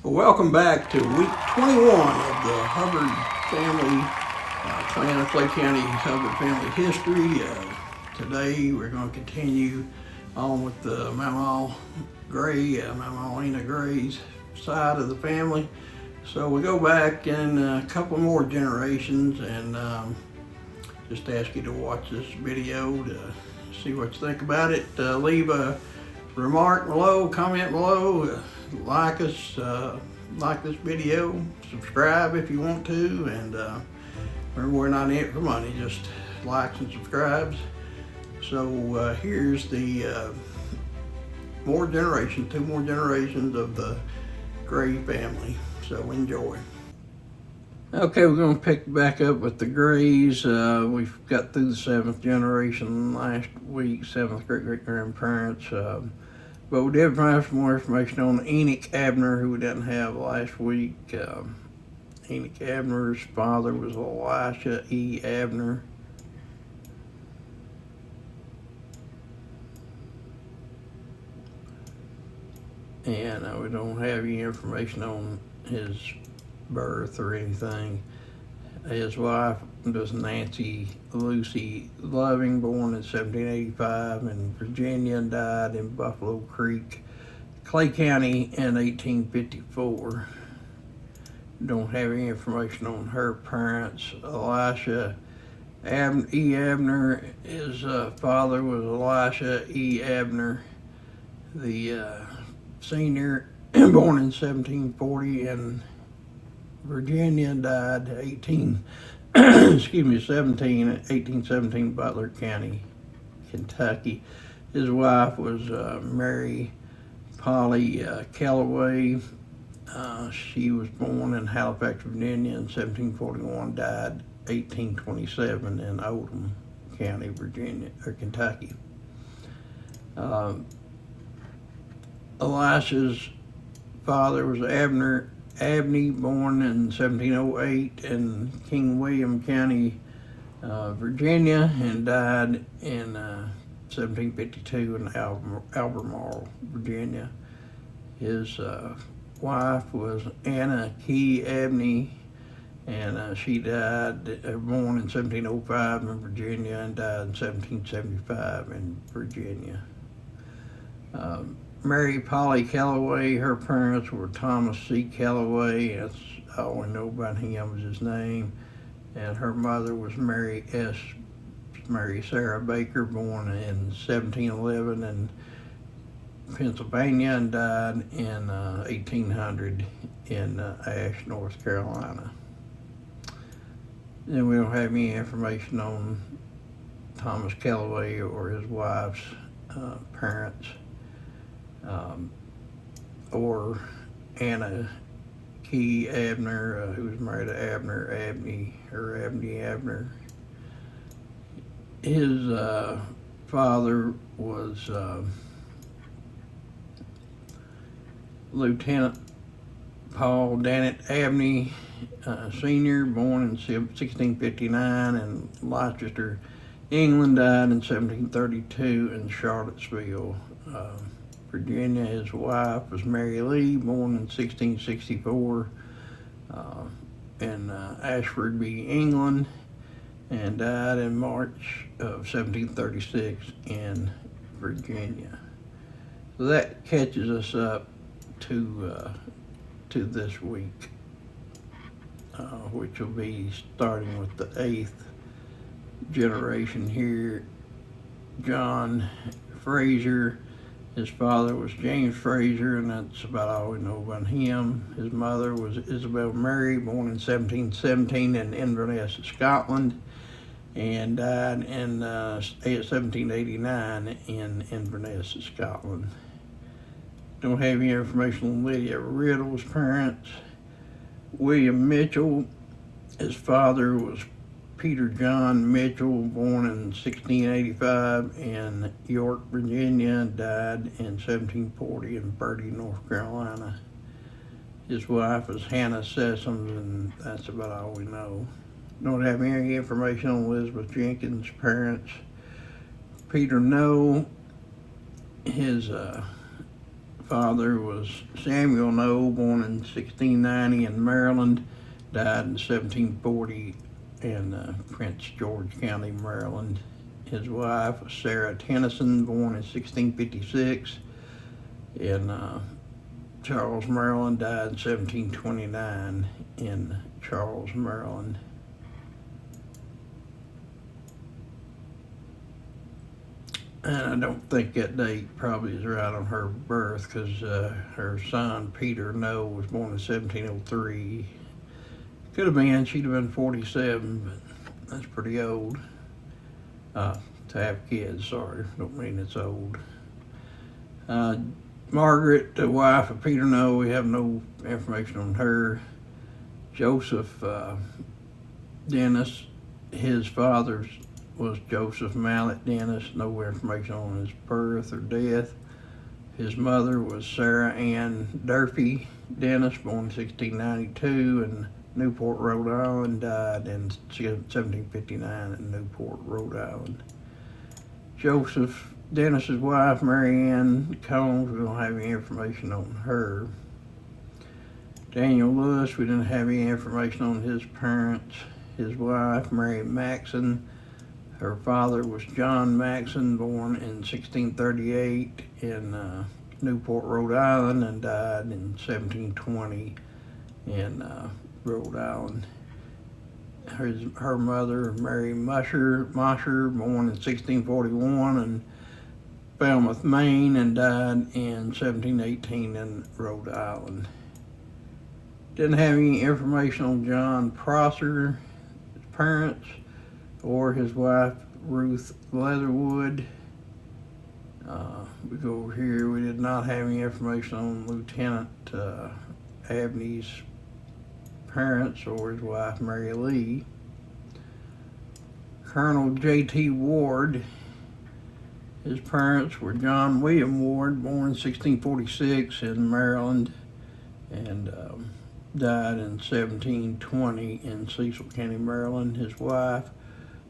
Well, welcome back to week 21 of the Hubbard family, clan of Clay County Hubbard family history. Today we're going to continue on with the Mamaw Gray's side of the family. So we go back in a couple more generations and just ask you to watch this video to see what you think about it. Leave a remark below, comment below, like us, like this video, subscribe if you want to, and remember, we're not in it for money, just likes and subscribes. So here's the two more generations of the Gray family, so enjoy. Okay, we're going to pick back up with the Grays. We've got through the 7th generation last week, 7th great-great-grandparents. But we did find some more information on Enoch Abner, who we didn't have last week. Enoch Abner's father was Elisha E. Abner. And we don't have any information on his birth or anything. His wife was Nancy Lucy Loving, born in 1785 in Virginia, and died in Buffalo Creek, Clay County in 1854. Don't have any information on her parents. Elisha E. Abner, his father was Elisha E. Abner, the senior, born in 1740 in Virginia, died 1817, Butler County, Kentucky. His wife was Mary Polly Calloway. She was born in Halifax, Virginia in 1741, died 1827 in Oldham County, Virginia, or Kentucky. Elisha's father was Abney, born in 1708 in King William County, Virginia, and died in 1752 in Albemarle, Virginia. His wife was Anna Key Abney, and she died, born in 1705 in Virginia, and died in 1775 in Virginia. Mary Polly Calloway, her parents were Thomas C. Calloway, that's all we know about him was his name, and her mother was Mary Sarah Baker, born in 1711 in Pennsylvania, and died in 1800 in Ash, North Carolina. Then we don't have any information on Thomas Calloway or his wife's parents. Or Anna Key Abner, who was married to Abney Abner. His father was Lieutenant Paul Dannett Abney, Sr., born in 1659 in Leicester, England, died in 1732 in Charlottesville, Virginia. His wife was Mary Lee, born in 1664 in Ashfordby, England, and died in March of 1736 in Virginia. So that catches us up to this week, which will be starting with the 8th generation here. John Fraser. His father was James Fraser, and that's about all we know about him. His mother was Isabel Mary, born in 1717 in Inverness, Scotland, and died in 1789 in Inverness, Scotland. Don't have any information on Lydia Riddle's parents. William Mitchell, his father was Peter John Mitchell, born in 1685 in York, Virginia, died in 1740 in Bertie, North Carolina. His wife was Hannah Sessoms, and that's about all we know. Don't have any information on Elizabeth Jenkins' parents. Peter Noe, his father was Samuel Noe, born in 1690 in Maryland, died in 1740 in Prince George County, Maryland. His wife was Sarah Tennyson, born in 1656 in Charles, Maryland, died in 1729 in Charles, Maryland. And I don't think that date probably is right on her birth, because her son, Peter Noe, was born in 1703. Could have been, she'd have been 47, but that's pretty old to have kids. Sorry, don't mean it's old. Margaret, the wife of Peter Noe, we have no information on her. Joseph Dennis, his father was Joseph Mallet Dennis, no information on his birth or death. His mother was Sarah Ann Durfee Dennis, born in 1692 in Newport, Rhode Island, died in 1759 in Newport, Rhode Island. Joseph Dennis's wife, Mary Ann Combs, we don't have any information on her. Daniel Lewis, we didn't have any information on his parents. His wife, Mary Maxon, her father was John Maxon, born in 1638 in Newport, Rhode Island, and died in 1720 in Rhode Island. Her mother, Mary Mosher, born in 1641 in Falmouth, Maine, and died in 1718 in Rhode Island. Didn't have any information on John Prosser, his parents, or his wife, Ruth Leatherwood. We go over here, we did not have any information on Lieutenant Abney's parents or his wife, Mary Lee. Colonel J.T. Ward, his parents were John William Ward, born in 1646 in Maryland, and died in 1720 in Cecil County, Maryland. His wife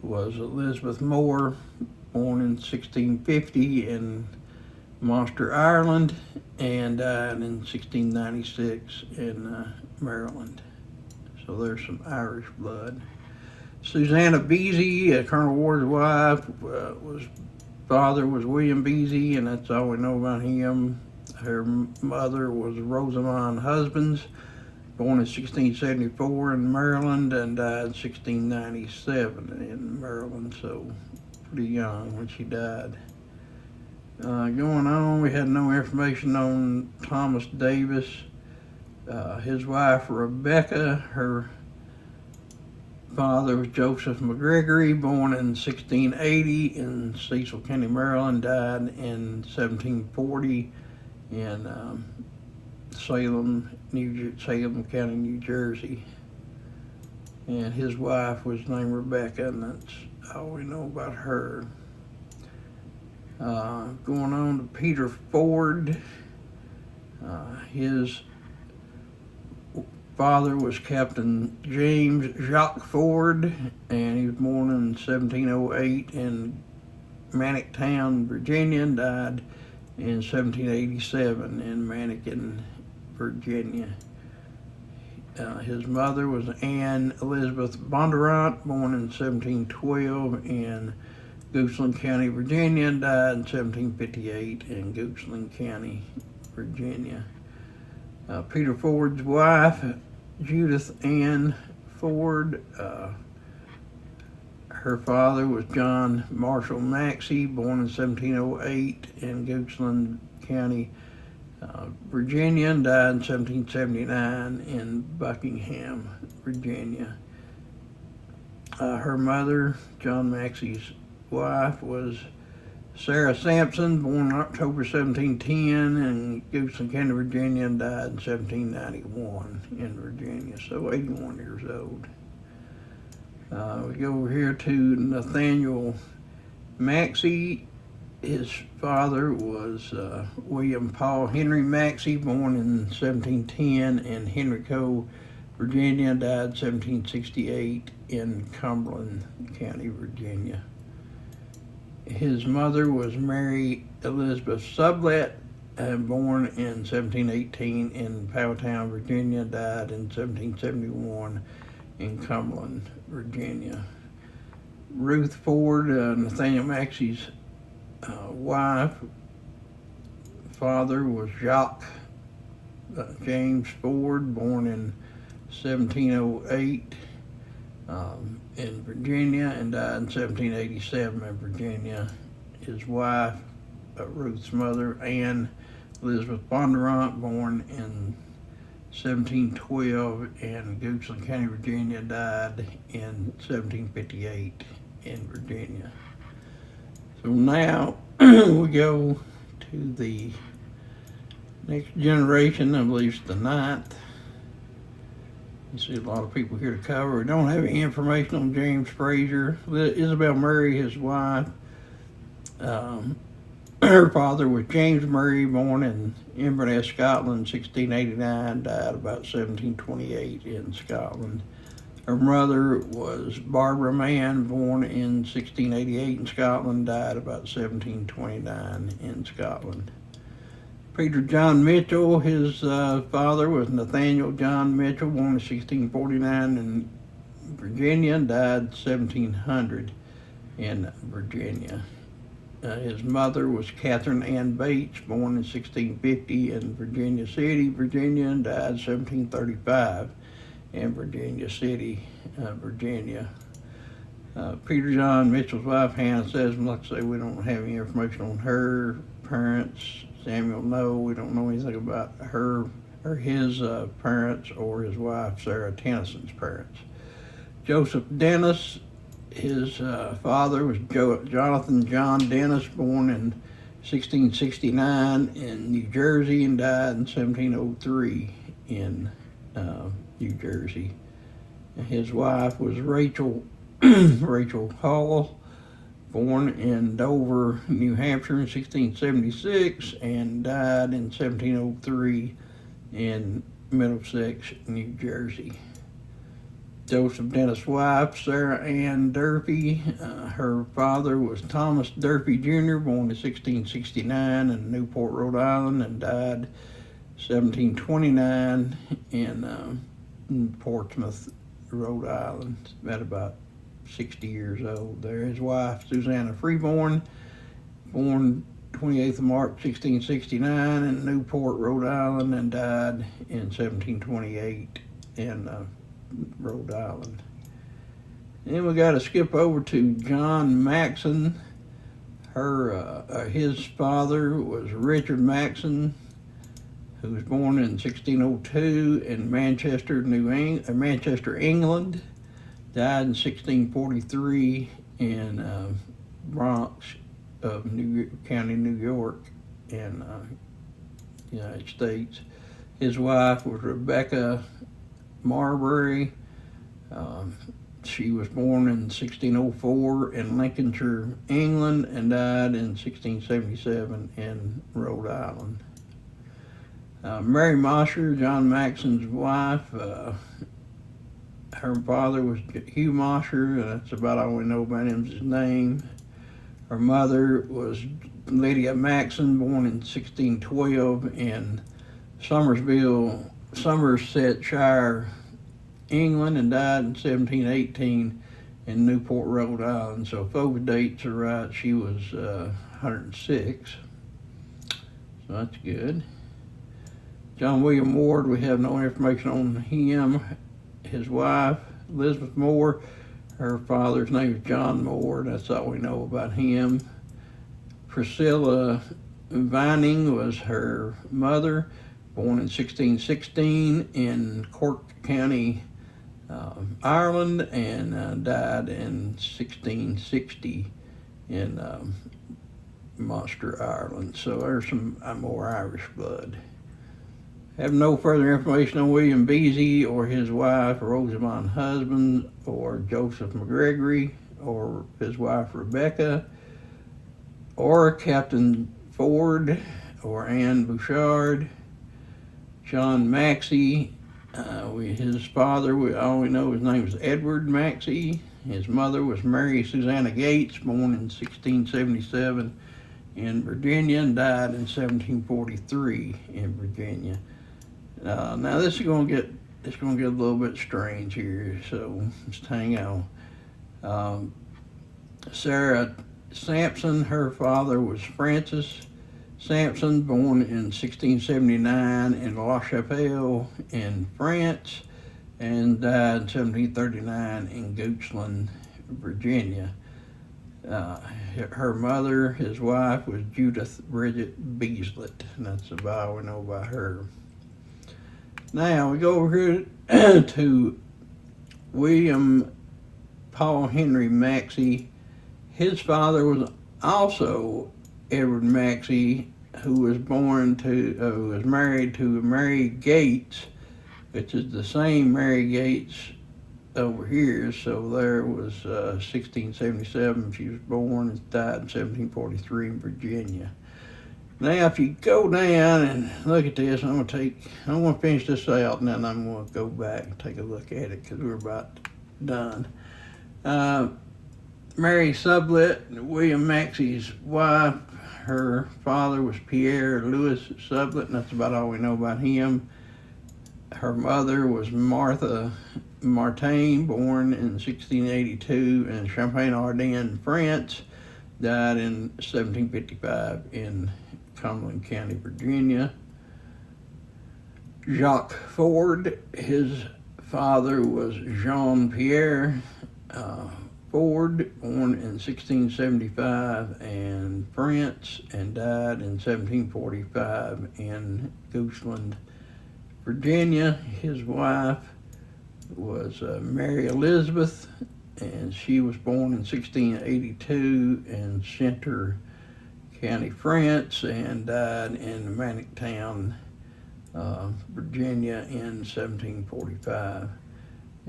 was Elizabeth Moore, born in 1650 in Munster, Ireland, and died in 1696 in Maryland. So there's some Irish blood. Susanna Beasy, Colonel Ward's wife, father was William Beasy, and that's all we know about him. Her mother was Rosamond Husbands, born in 1674 in Maryland, and died in 1697 in Maryland, so pretty young when she died. Going on, we had no information on Thomas Davis. His wife, Rebecca, her father was Joseph McGregory, born in 1680 in Cecil County, Maryland, died in 1740 in Salem County, New Jersey. And his wife was named Rebecca, and that's all we know about her. Going on to Peter Ford. His father was Captain James Jacques Ford, and he was born in 1708 in Mannocktown, Virginia, and died in 1787 in Mannequin, Virginia. His mother was Anne Elizabeth Bondurant, born in 1712 in Goochland County, Virginia, and died in 1758 in Goochland County, Virginia. Peter Ford's wife, Judith Ann Ford, her father was John Marshall Maxey, born in 1708 in Goochland County, Virginia, and died in 1779 in Buckingham, Virginia. Her mother, John Maxey's wife, was Sarah Sampson, born October 1710 in Goochland County, Virginia, and died in 1791 in Virginia, so 81 years old. We go over here to Nathaniel Maxey. His father was William Paul Henry Maxey, born in 1710 in Henrico, Virginia, and died in 1768 in Cumberland County, Virginia. His mother was Mary Elizabeth Sublette, born in 1718 in Powhatan, Virginia, died in 1771 in Cumberland, Virginia. Ruth Ford, Nathaniel Maxey's wife. Father was Jacques James Ford, born in 1708 in Virginia and died in 1787 in Virginia. His wife, Ruth's mother, Anne Elizabeth Bondurant, born in 1712 in Goochland County, Virginia, died in 1758 in Virginia. So now we go to the next generation. I believe it's the 9th. You see a lot of people here to cover. We don't have any information on James Fraser. Isabel Murray, his wife. Her father was James Murray, born in Inverness, Scotland, 1689, died about 1728 in Scotland. Her mother was Barbara Mann, born in 1688 in Scotland, died about 1729 in Scotland. Peter John Mitchell, his father was Nathaniel John Mitchell, born in 1649 in Virginia, died 1700 in Virginia. His mother was Catherine Ann Bates, born in 1650 in Virginia City, Virginia, and died 1735 in Virginia City, Virginia. Peter John Mitchell's wife, Hannah Sessom, like I say, we don't have any information on her parents. Samuel, no, we don't know anything about her or his parents or his wife, Sarah Tennyson's parents. Joseph Dennis, his father was Jonathan John Dennis, born in 1669 in New Jersey and died in 1703 in New Jersey. And his wife was Rachel Hall, born in Dover, New Hampshire in 1676 and died in 1703 in Middlesex, New Jersey. Joseph Dennis' wife, Sarah Ann Durfee. Her father was Thomas Durfee Jr., born in 1669 in Newport, Rhode Island, and died 1729 in Portsmouth, Rhode Island. About 60 years old there. His wife, Susanna Freeborn, born 28th of March 1669 in Newport, Rhode Island, and died in 1728 in Rhode Island. Then we got to skip over to John Maxon. His father was Richard Maxon, who was born in 1602 in Manchester, England. Died in 1643 in Bronx of County, New York, in the United States. His wife was Rebecca Marbury. She was born in 1604 in Lincolnshire, England, and died in 1677 in Rhode Island. Mary Mosher, John Maxon's wife, her father was Hugh Mosher, that's about all we know about him, his name. Her mother was Lydia Maxon, born in 1612 in Somersetshire, England, and died in 1718 in Newport, Rhode Island. So if those dates are right, she was 106. So that's good. John William Ward, we have no information on him. His wife, Elizabeth Moore, her father's name is John Moore. That's all we know about him. Priscilla Vining was her mother, born in 1616 in Cork County, Ireland, and died in 1660 in Munster, Ireland. So there's some more Irish blood. Have no further information on William Beasy or his wife Rosamond Husband or Joseph McGregory or his wife Rebecca or Captain Ford or Anne Bouchard. John Maxey, his father, all we know his name was Edward Maxey. His mother was Mary Susanna Gates, born in 1677 in Virginia and died in 1743 in Virginia. Now this is going to get a little bit strange here, so just hang on. Sarah Sampson, her father was Francis Sampson, born in 1679 in La Chapelle in France, and died in 1739 in Goochland, Virginia. Her mother, his wife, was Judith Bridget Beazlett, and that's about all we know about her. Now we go over here to William Paul Henry Maxey. His father was also Edward Maxey, who was married to Mary Gates, which is the same Mary Gates over here. So there was 1677 she was born, and died in 1743 in Virginia. Now if you go down and look at this, I'm going to finish this out, and then I'm going to go back and take a look at it because we're about done. Mary Sublett, William Maxey's wife, her father was Pierre Louis Sublett, and that's about all we know about him. Her mother was Martha Martin, born in 1682 in Champagne-Ardenne, France, died in 1755 in Cumberland County, Virginia. Jacques Ford, his father was Jean-Pierre Ford, born in 1675 in France, and died in 1745 in Goochland, Virginia. His wife was Mary Elizabeth, and she was born in 1682 in Centre County, France, and died in Manictown, Virginia in 1745.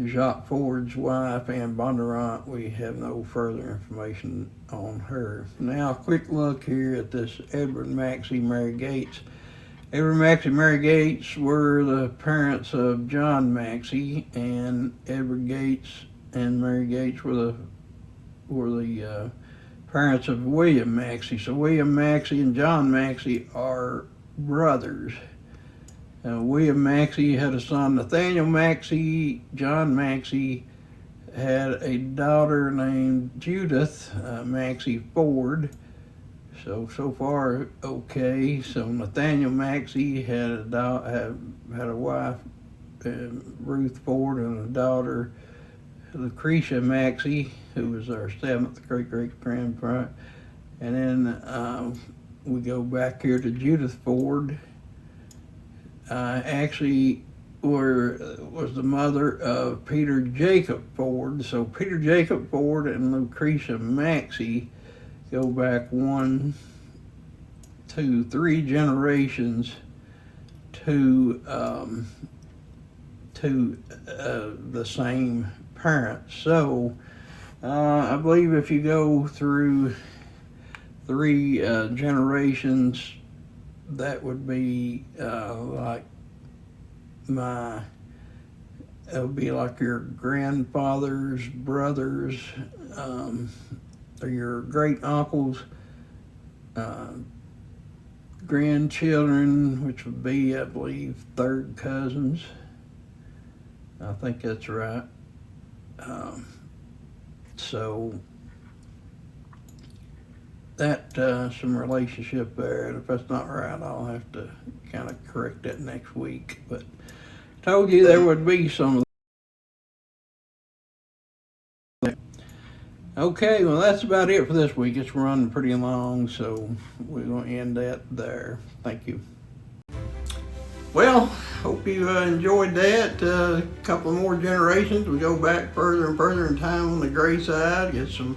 Jacques Ford's wife, Anne Bondurant, we have no further information on her. Now, a quick look here at this Edward Maxey, Mary Gates. Edward Maxey and Mary Gates were the parents of John Maxey, and Edward Gates and Mary Gates were the parents of William Maxey. So William Maxey and John Maxey are brothers. William Maxey had a son, Nathaniel Maxey. John Maxey had a daughter named Judith Maxey Ford. So far, okay. So Nathaniel Maxey had a wife, Ruth Ford, and a daughter, Lucretia Maxey, who was our 7th great-great-grandparent. And then we go back here to Judith Ford. Actually was the mother of Peter Jacob Ford. So Peter Jacob Ford and Lucretia Maxey go back 1, 2, 3 generations to the same parents. So I believe if you go through 3 generations, that would be it would be like your grandfather's brothers, or your great uncles, grandchildren, which would be, I believe, 3rd cousins. I think that's right. So that some relationship there, and if that's not right, I'll have to kind of correct that next week. But I told you there would be some of that. Okay, well, that's about it for this week. It's running pretty long, so we're going to end that there. Thank you. Well, hope you enjoyed that. A couple more generations. We go back further and further in time on the gray side, get some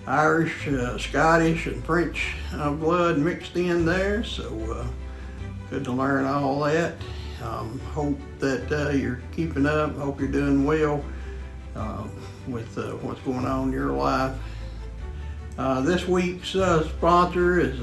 Irish, Scottish, and French blood mixed in there, so good to learn all that. Hope that you're keeping up. Hope you're doing well with what's going on in your life. This week's sponsor is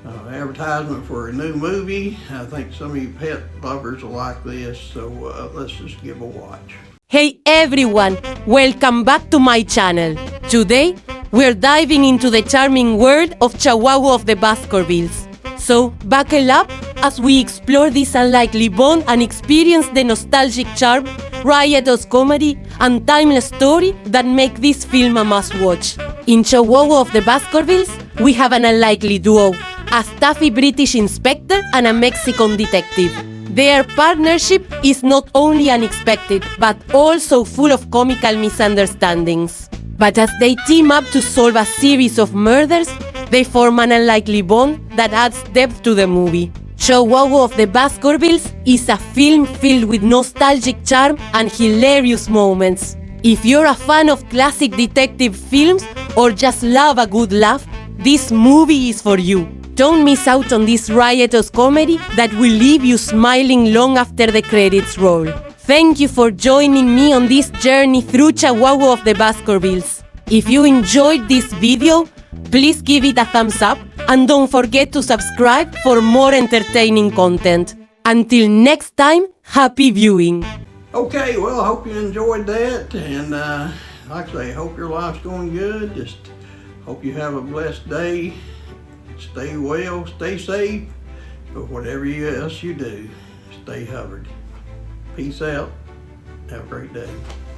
advertisement for a new movie. I think some of you pet lovers will like this, so let's just give a watch. Hey everyone, welcome back to my channel. Today, we're diving into the charming world of Chihuahua of the Baskervilles. So, buckle up as we explore this unlikely bond and experience the nostalgic charm, riotous comedy, and timeless story that make this film a must-watch. In Chihuahua of the Baskervilles, we have an unlikely duo, a stuffy British inspector and a Mexican detective. Their partnership is not only unexpected, but also full of comical misunderstandings. But as they team up to solve a series of murders, they form an unlikely bond that adds depth to the movie. Chihuahua of the Baskervilles is a film filled with nostalgic charm and hilarious moments. If you're a fan of classic detective films or just love a good laugh, this movie is for you. Don't miss out on this riotous comedy that will leave you smiling long after the credits roll. Thank you for joining me on this journey through Chihuahua of the Baskervilles. If you enjoyed this video, please give it a thumbs up and don't forget to subscribe for more entertaining content. Until next time, happy viewing. Okay, well, I hope you enjoyed that, and like I say, hope your life's going good. Just hope you have a blessed day. Stay well, stay safe, but whatever else you do, stay Hubbard. Peace out. Have a great day.